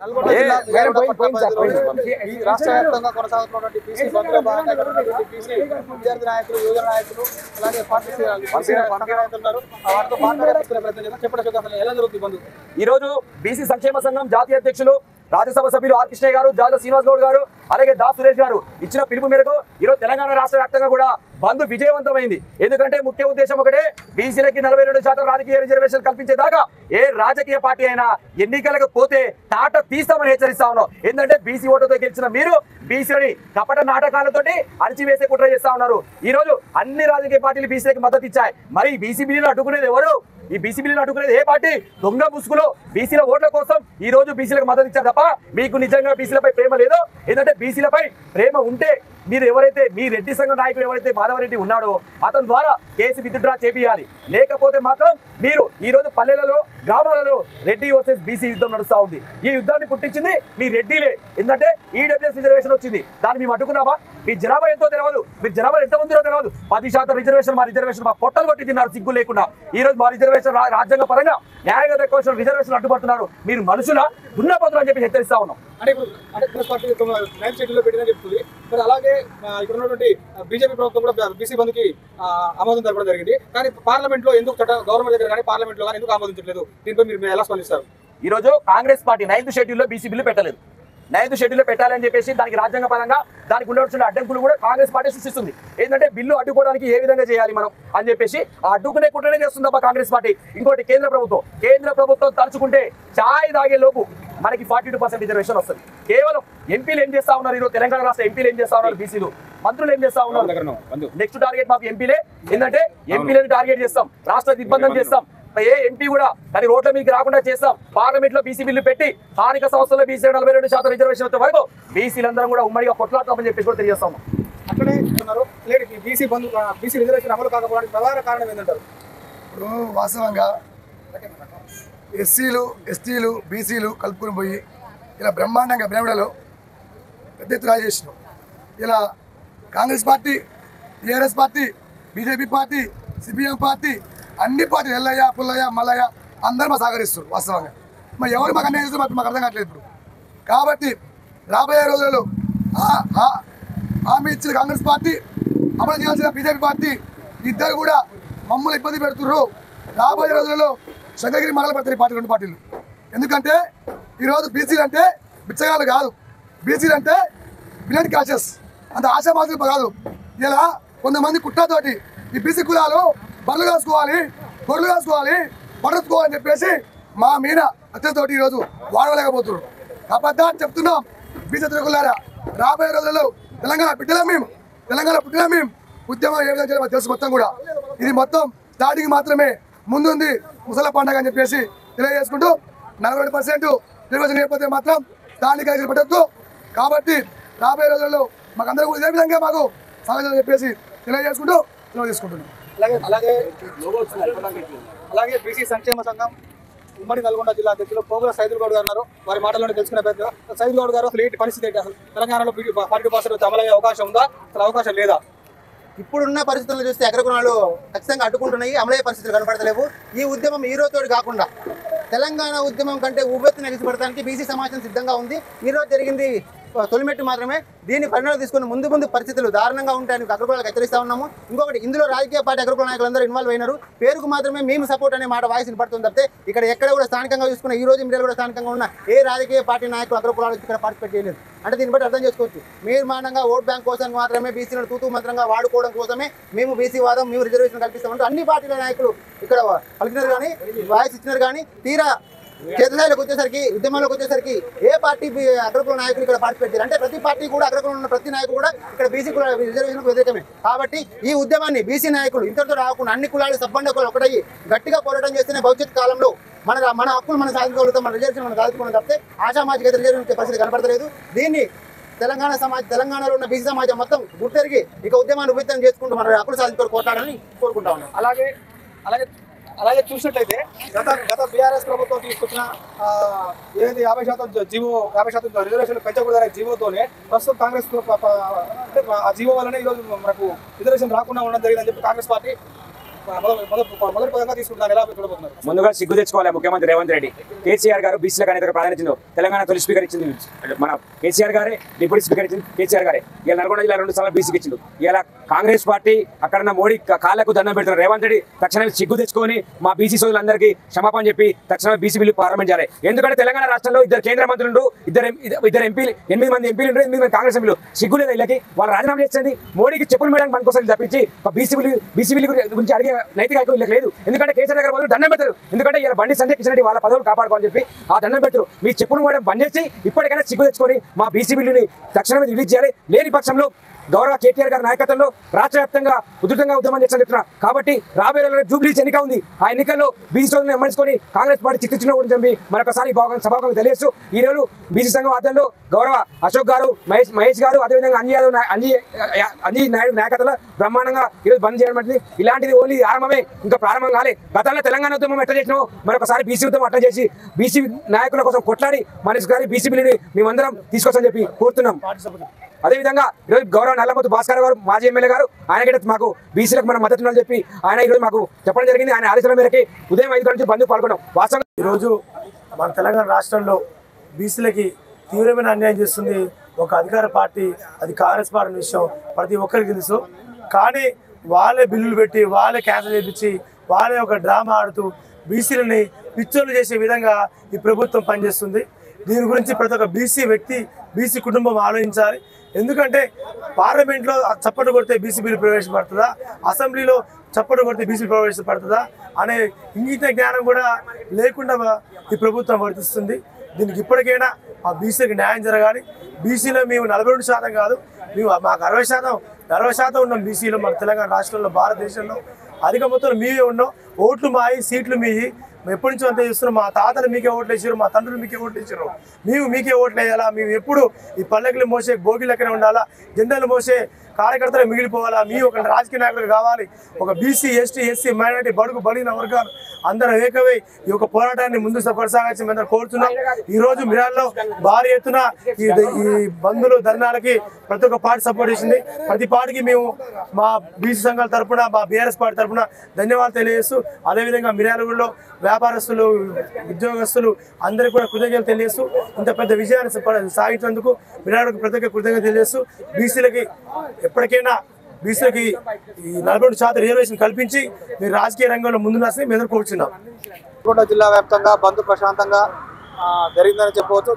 నల్గొండ జిల్లా రాష్ట్ర వ్యాప్తంగా కొనసాగుతున్నటువంటి బీసీ బంధులో భాగంగా బీసీ విద్యార్థి నాయకులు, యువజన నాయకులు, అలాగే పార్టీ నాయకులు ఉన్నారు. వారితో మాట్లాడే ప్రయత్నం చెప్పండి. ఎలా జరుగుతుంది బంధు? ఈ రోజు బీసీ సంక్షేమ సంఘం జాతీయ అధ్యక్షులు రాజ్యసభ సభ్యులు ఆర్ కృష్ణయ్య గారు, జాల శ్రీనివాస్ గౌడ్ గారు, అలాగే దా సురేష్ గారు ఇచ్చిన పిలుపు మేరకు ఈరోజు తెలంగాణ రాష్ట్ర వ్యాప్తంగా కూడా బంద్ విజయవంతమైంది. ఎందుకంటే ముఖ్య ఉద్దేశం ఒకటే, బీసీలకి 42% రాజకీయ రిజర్వేషన్ కల్పించేదాకా ఏ రాజకీయ పార్టీ అయినా ఎన్నికలకు పోతే తాట తీస్తామని హెచ్చరిస్తా ఉన్నాం. ఎందుకంటే బీసీ ఓటుతో గెలిచిన మీరు బీసీలని కపట నాటకాలతోటి అణచివేసే కుట్ర చేస్తా ఉన్నారు. ఈ రోజు అన్ని రాజకీయ పార్టీలు బీసీలకు మద్దతు ఇచ్చాయి. మరి బీసీ బిల్లును అడ్డుకునేది ఎవరు? ఈ బీసీ బిల్లును అడ్డుకునేది ఏ పార్టీ? దొంగ ముసుగులో బీసీల ఓట్ల కోసం ఈ రోజు బీసీలకు మద్దతు ఇచ్చారు తప్ప మీకు నిజంగా బీసీలపై ప్రేమ లేదు. ఎందుకంటే బీసీలపై ప్రేమ ఉంటే మీరు ఎవరైతే మీ రెడ్డి సంఘం నాయకుడు ఎవరైతే మాధవరెడ్డి ఉన్నాడో అతని ద్వారా కేసు విత్డ్రా చేపియాలి. లేకపోతే మాత్రం మీరు ఈ రోజు పల్లెలలో, గ్రామాలలో రెడ్డి వర్సెస్ బీసీ యుద్ధం నడుస్తూ ఉంది. ఈ యుద్ధాన్ని పుట్టించింది మీ రెడ్డిలే. ఎందుకంటే ఈడబ్ల్యూఎస్ రిజర్వేషన్ వచ్చింది, దాన్ని మేము అడ్డుకున్నామా? మీ జనాభా ఎంతో తెలియదు, మీరు జనాభా ఎంత మందిలో తెలియదు. 10% రిజర్వేషన్, మా రిజర్వేషన్ మా పొట్టలు కొట్టి తిన్నారు సిగ్గు లేకుండా. ఈ రోజు మా రిజర్వేషన్ రాజ్యాంగ పరంగా న్యాయంగా దక్కాల్సిన రిజర్వేషన్ అడ్డుపడుతున్నారు. మీరు మనుషుల దున్నపోతులు అని చెప్పి హెచ్చరిస్తా ఉన్నాం. అంటే కాంగ్రెస్ పార్టీ 9 స్టేట్లో పెట్టిందని చెప్తుంది. మరి అలాగే ఇక్కడ ఉన్నటువంటి బీజేపీ ప్రభుత్వం కూడా బీసీ బంద్కి ఆమోదం తెలపడం జరిగింది. కానీ పార్లమెంట్ లో ఎందుకు గవర్నమెంట్ దగ్గర కానీ పార్లమెంట్ లో కానీ ఎందుకు ఆమోదించట్లేదు? దీనిపై మీరు ఎలా స్పందిస్తారు? ఈ రోజు కాంగ్రెస్ పార్టీ 9th షెడ్యూల్లో బీసీ బిల్లు పెట్టలేదు. 9th షెడ్యూల్లో పెట్టాలని చెప్పేసి దానికి రాజ్యాంగ పరంగా దానికి ఉండవలసిన అడ్డంకులు కూడా కాంగ్రెస్ పార్టీ సృష్టిస్తుంది. ఏంటంటే బిల్లు అడ్డుకోవడానికి ఏ విధంగా చేయాలి మనం అని చెప్పేసి ఆ అడ్డుకునే కుట్రనే చేస్తుంది తప్ప కాంగ్రెస్ పార్టీ. ఇంకోటి కేంద్ర ప్రభుత్వం తలుచుకుంటే చాయ్ తాగే లోపు మనకి 42% రిజర్వేషన్ వస్తుంది. కేవలం ఎంపీలు ఏం చేస్తా ఉన్నారు? ఈరోజు తెలంగాణ రాష్ట్ర ఎంపీలు ఏం చేస్తా ఉన్నారు? బీసీలు మంత్రులు ఏం చేస్తా ఉన్నారు? నెక్స్ట్ టార్గెట్ మాకు ఎంపీలే. ఏంటంటే ఎంపీలను టార్గెట్ చేస్తాం, రాష్ట్ర దిగ్బంధం చేస్తాం. ఏ ఎంపీ కూడా కానీ రోడ్ల మీకు రాకుండా చేస్తాం. పార్లమెంట్ లో బీసీ బిల్లు పెట్టి స్థానిక సంస్థల్లో బీసీ 42% రిజర్వేషన్ వచ్చే వరకు బీసీలందరం కూడా ఉమ్మడిగా కొట్లాడతామని చెప్పేసి కూడా తెలియజేస్తాము. అక్కడే ఉన్నారు. బీసీ బంధు, బీసీ రిజర్వేషన్ అమలు కాకపోవడానికి ప్రధాన కారణం ఏంటంటారు? ఇప్పుడు వాస్తవంగా ఎస్సీలు, ఎస్టీలు, బీసీలు కలుపుకొని పోయి ఇలా బ్రహ్మాండంగా బ్రాహ్మణలో పెద్ద ఎత్తున చేసినాం. ఇలా Congress party, TRS party, BJP party, CPM party, అన్ని పార్టీలు ఎల్లయ్య, పుల్లయ్య, మల్లయ్య అందరూ మా సహకరిస్తారు. వాస్తవంగా మరి ఎవరు మాకు అన్యాయం చేస్తారు మాకు అర్థం కావట్లేదు ఇప్పుడు. కాబట్టి రాబోయే రోజులలో హామీ ఇచ్చిన కాంగ్రెస్ పార్టీ, అమలు చేయాల్సిన బీజేపీ పార్టీ ఇద్దరు కూడా మమ్మల్ని ఇబ్బంది పెడుతున్నారు. రాబోయే రోజులలో శంకరగిరి మండల పడతారు ఈ పార్టీ, 2 పార్టీలు. ఎందుకంటే ఈరోజు బీసీలు అంటే బిచ్చగాళ్ళు కాదు, బీసీలు అంటే బిలియన్ క్యాషెస్, అంత ఆశామాసులు కాదు. ఇలా కొంతమంది కుట్రతోటి ఈ బీసీ కులాలు బర్రెలు కాసుకోవాలి, గొర్రెలు కాసుకోవాలి, పడుకోవాలని చెప్పేసి మా మీద అత్యంతోటి ఈరోజు వాడలేకపోతున్నారు. కాబట్టి చెప్తున్నాం బీసీ తిరుగులారా, రాబోయే రోజుల్లో తెలంగాణ పుట్టిన మేము ఉద్యమం ఏ విధంగా చేయాలో తెలుసు మొత్తం కూడా. ఇది మొత్తం స్టార్టింగ్ మాత్రమే, ముందుంది ముసల పండుగ అని చెప్పేసి తెలియజేసుకుంటూ 42% రిజర్వేషన్ లేకపోతే మాత్రం దానికి ఎదురు పెట్టద్దు. కాబట్టి రాబోయే రోజుల్లో మాకందరూ కూడా ఇదే విధంగా మాకు సహజం చెప్పేసి తెలియజేసుకుంటూ తీసుకుంటున్నాం. అలాగే బీసీ సంక్షేమ సంఘం ఉమ్మడి నల్గొండ జిల్లా అధ్యక్షులు పోగుల సైదుల్ గౌడ్ గారు ఉన్నారు. వారి మాటల్లోనే తెలుసుకునే ప్రయత్నం. సైదుల్ గౌడ్ గారు, అసలు ఏంటి పరిస్థితి ఏంటి? అసలు తెలంగాణలో 40% అమలయ్యే అవకాశం ఉందా? అసలు అవకాశం లేదా? ఇప్పుడున్న పరిస్థితులను చూస్తే అగ్రకుణాలు ఖచ్చితంగా అడ్డుకుంటున్నాయి. అమలయ్యే పరిస్థితులు కనపడతలేవు. ఈ ఉద్యమం ఈ రోజుతోటి కాకుండా తెలంగాణ ఉద్యమం కంటే ఉవ్వెత్తున ఎగిసిపడటానికి బీసీ సమాజం సిద్ధంగా ఉంది. ఈ రోజు జరిగింది తొలిమెట్టు మాత్రమే. దీన్ని పరిణామాలు తీసుకుని ముందు పరిస్థితులు దారుణంగా ఉంటాయని అగ్రకులాలకు హెచ్చరిస్తా ఉన్నాము. ఇంకొకటి, ఇందులో రాజకీయ పార్టీ అగ్రకుల నాయకులందరూ ఇన్వాల్వ్ అయినారు. పేరుకు మాత్రమే మేము సపోర్ట్ అనే మాట వాయిస్ వినపడుతుంది తప్పితే ఇక్కడ ఎక్కడ కూడా స్థానికంగా చూసుకున్న ఈ రోజు మీడియాలో కూడా స్థానికంగా ఉన్న ఏ రాజకీయ పార్టీ నాయకులు అగ్రకులాలకు ఇక్కడ పార్టిసిపేట్ చేయలేదు. అంటే దీన్ని బట్టి అర్థం చేసుకోవచ్చు, నిర్మాణంగా ఓట్ బ్యాంక్ కోసం మాత్రమే బీసీలను తూతూ మంత్రంగా వాడుకోవడం కోసమే మేము బీసీ వాదం, మేము రిజర్వేషన్ కల్పిస్తామంటూ అన్ని పార్టీల నాయకులు ఇక్కడ పలికినారు కానీ, వాయిస్ ఇచ్చినారు కానీ, తీరా క్షేత్రస్థాయిలోకి వచ్చేసరికి, ఉద్యమంలోకి వచ్చేసరికి ఏ పార్టీ అగ్రకుల నాయకులు ఇక్కడ పార్టిసిపేట్ చేయాలి? అంటే ప్రతి పార్టీ కూడా అగ్రకులం ఉన్న ప్రతి నాయకుడు కూడా ఇక్కడ బీసీ కుల రిజర్వేషన్కు వ్యతిరేకమే. కాబట్టి ఈ ఉద్యమాన్ని బీసీ నాయకులు ఇంతటితో రాకుండా అన్ని కులాలు సబ్బండ కులాలు ఒకటయ్యి గట్టిగా పోరాటం చేస్తేనే భవిష్యత్ కాలంలో మన హక్కులు మనం సాధించగలుగుతాం, మన రిజర్వేషన్ మనం సాధించుకోవడం తప్పితే ఆశామాజిక రిజర్వేషన్ పరిస్థితి కనపడతలేదు. దీన్ని తెలంగాణలో ఉన్న బీసీ సమాజం మొత్తం గుర్తెరిగి ఇక ఉద్యమాన్ని ఉవ్వెత్తం చేసుకుంటూ మన హక్కులు సాధించుకొని కోట్లాడాలని కోరుకుంటా ఉన్నాం. అలాగే చూసినట్లయితే గత బీఆర్ఎస్ ప్రభుత్వం తీసుకొచ్చిన ఏదైతే 50% జీవో 50% రిజర్వేషన్ పెంచకూడదనే జీవోతోనే ప్రస్తుతం కాంగ్రెస్ ఆ జీవో వల్లనే ఈరోజు మనకు రిజర్వేషన్ రాకుండా ఉండడం జరిగిందని చెప్పి కాంగ్రెస్ పార్టీ మొదటి పదంగా తీసుకుంటున్నారు. ఎలా చూడబోతున్నారు? ముందుగా సిగ్గు తెచ్చుకోవాలి ముఖ్యమంత్రి రేవంత్ రెడ్డి. కేసీఆర్ గారు బీసీలకు అనేక ప్రాధాన్యత తెలంగాణ తొలి స్పీకర్ ఇచ్చింది మన కేసీఆర్ గారే, డిప్యూటీ స్పీకర్ ఇచ్చింది కేసీఆర్ గారే. ఇలా నల్గొండ జిల్లా 2 సార్లు బీసీకి ఇచ్చింది. ఇలా కాంగ్రెస్ పార్టీ అక్కడ మోడీ కాళ్ళకు దండం పెడుతున్నారు. రేవంత్ రెడ్డి తక్షణమే సిగ్గు తెచ్చుకొని మా బీసీ సోదరులందరికీ క్షమాపణ చెప్పి తక్షణమే బీసీ బిల్లు పార్లమెంట్ చేయాలి. ఎందుకంటే తెలంగాణ రాష్ట్రంలో 2 కేంద్ర మంత్రులు, 2 ఎంపీలు, 8 మంది ఎంపీలు, 8 మంది కాంగ్రెస్ ఎంపీలు. సిగ్గు లేదా వీళ్ళకి? వాళ్ళు రాజీనామా చేసింది మోడీకి చెప్పులు మేడానికి మనకోసం తప్పించి బీసీ బిల్లు గురించి అడిగే నైతిక హక్కు వీళ్ళకి లేదు. ఎందుకంటే కేసీఆర్ గారు వాళ్ళు దండం పెడతారు. ఎందుకంటే ఇలా బండి సంజయ్ కిషన్ రెడ్డి వాళ్ళ పదవులు కాపాడుకోవాలని చెప్పి ఆ దండం పెడతారు. మీ చెప్పులు మేడం బంద్ చేసి ఇప్పటికైనా సిగ్గు తెచ్చుకొని మా బీసీ బిల్లుని తక్షణమే రిలీజ్ చేయాలి. లేని పక్షంలో గౌరవ కేటీఆర్ గారి నాయకత్వంలో రాష్ట్ర వ్యాప్తంగా ఉధృతంగా ఉద్యమం చేస్తున్నా. కాబట్టి రాబోయే రోజుల్లో జూబ్లీస్ ఎన్నిక ఉంది. ఆ ఎన్నికల్లో బీసీ సోదరులను ఎమ్మడించుకొని కాంగ్రెస్ పార్టీ చిత్తు కూడా చంపి మరొకసారి సభాగం తెలియజేస్తూ ఈ రోజు బీసీ సంఘం ఆధ్వర్యంలో గౌరవ అశోక్ గారు, మహేష్ గారు, అదేవిధంగా అంజీ నాయుడు నాయకత్వంలో బ్రహ్మాండంగా ఈరోజు బంద్ చేయడం అంటే ఇలాంటిది ఓన్లీ ఆరంభమే, ఇంకా ప్రారంభం కాలే. గతంలో తెలంగాణ ఉద్యమం ఎట్లా చేసినామో మరొకసారి బీసీ ఉద్యమం అట్లా చేసి బీసీ నాయకుల కోసం కొట్లాడి మనిషి గారి బీసీ బిల్లుని మేమందరం తీసుకొచ్చని చెప్పి కోరుతున్నాం. అదేవిధంగా ఈరోజు గౌరవ నల్లమోతు భాస్కర్ గారు మాజీ ఎమ్మెల్యే గారు ఆయన కూడా మాకు బీసీలకు మనం మద్దతు ఉందని చెప్పి ఆయన ఈరోజు మాకు చెప్పడం జరిగింది. ఆయన ఆదేశాల మేరకి ఉదయం 5 గంటల నుంచి బంద్ పాల్గొన్నాం. వాస్తవంగా ఈరోజు మన తెలంగాణ రాష్ట్రంలో బీసీలకి తీవ్రమైన అన్యాయం చేస్తుంది ఒక అధికార పార్టీ, అది కాంగ్రెస్ పార్టీ విషయం ప్రతి ఒక్కరికి తెలుసు. కానీ వాళ్ళే బిల్లులు పెట్టి వాళ్ళే క్యాన్సిల్ చేయించి వాళ్ళే ఒక డ్రామా ఆడుతూ బీసీలని పిచ్చోళ్ళు చేసే విధంగా ఈ ప్రభుత్వం పనిచేస్తుంది. దీని గురించి ప్రతి ఒక్క బీసీ వ్యక్తి, బీసీ కుటుంబం ఆలోచించాలి. ఎందుకంటే పార్లమెంట్లో చప్పట్లు కొడితే బీసీ బిల్లు ప్రవేశపడుతుందా, అసెంబ్లీలో చప్పట్లు కొడితే బీసీ ప్రవేశపడుతుందా అనే ఇంగిత జ్ఞానం కూడా లేకుండా ఈ ప్రభుత్వం వర్తిస్తుంది. దీనికి ఇప్పటికైనా ఆ బీసీకి న్యాయం జరగాలి. బీసీలో మేము 42% కాదు, మేము మాకు 60% ఉన్నాం బీసీలో. మన తెలంగాణ రాష్ట్రంలో, భారతదేశంలో అధిక మొత్తంలో మీవే ఉన్నాం. ఓట్లు మాయి, సీట్లు మీవి. మేము ఎప్పటి నుంచో అంతే చేస్తున్నాం. మా తాతలు మీకే ఓట్లు వేసారు, మా తండ్రులు మీకే ఓట్లు వేసారు, మేము మీకే ఓట్లు వేయాలా? మేము ఎప్పుడు ఈ పల్లెకులు మోసే భోగి లెక్కనే ఉండాలా? జెండాలు మోసే కార్యకర్తలు మిగిలిపోవాలా? మీ ఒక రాజకీయ నాయకులు కావాలి. ఒక బీసీ, ఎస్టీ, ఎస్సీ, మైనారిటీ, బడుగు బలిన వర్గాలు అందరూ ఏకమై ఈ యొక్క పోరాటాన్ని ముందు కొనసాగించి మేము కోరుతున్నాం. ఈరోజు మిరాల్లో భారీ ఎత్తున ఈ బంధులు ధర్నాలకి ప్రతి ఒక్క పార్టీ సపోర్ట్ చేసింది. ప్రతి పార్టీకి మేము మా బీసీ సంఘాల తరఫున, మా బీఆర్ఎస్ పార్టీ తరఫున ధన్యవాదాలు తెలియజేస్తూ, అదేవిధంగా మిర్యాలగూడలో వ్యాపారస్తులు, ఉద్యోగస్తులు అందరికీ కూడా కృతజ్ఞతలు తెలియజేస్తూ, ఇంత పెద్ద విజయాన్ని సాగించినందుకు మిర్యాలగూడకు ప్రత్యేక కృతజ్ఞతలు తెలియజేస్తూ, బీసీలకి ఎప్పటికైనా బీసీలకి ఈ 42% రిజర్వేషన్ కల్పించి మీరు రాజకీయ రంగంలో ముందు మేము ఎదుర్కొంటున్నాం. నల్గొండ జిల్లా వ్యాప్తంగా బంద్ ప్రశాంతంగా జరిగిందని చెప్పవచ్చు.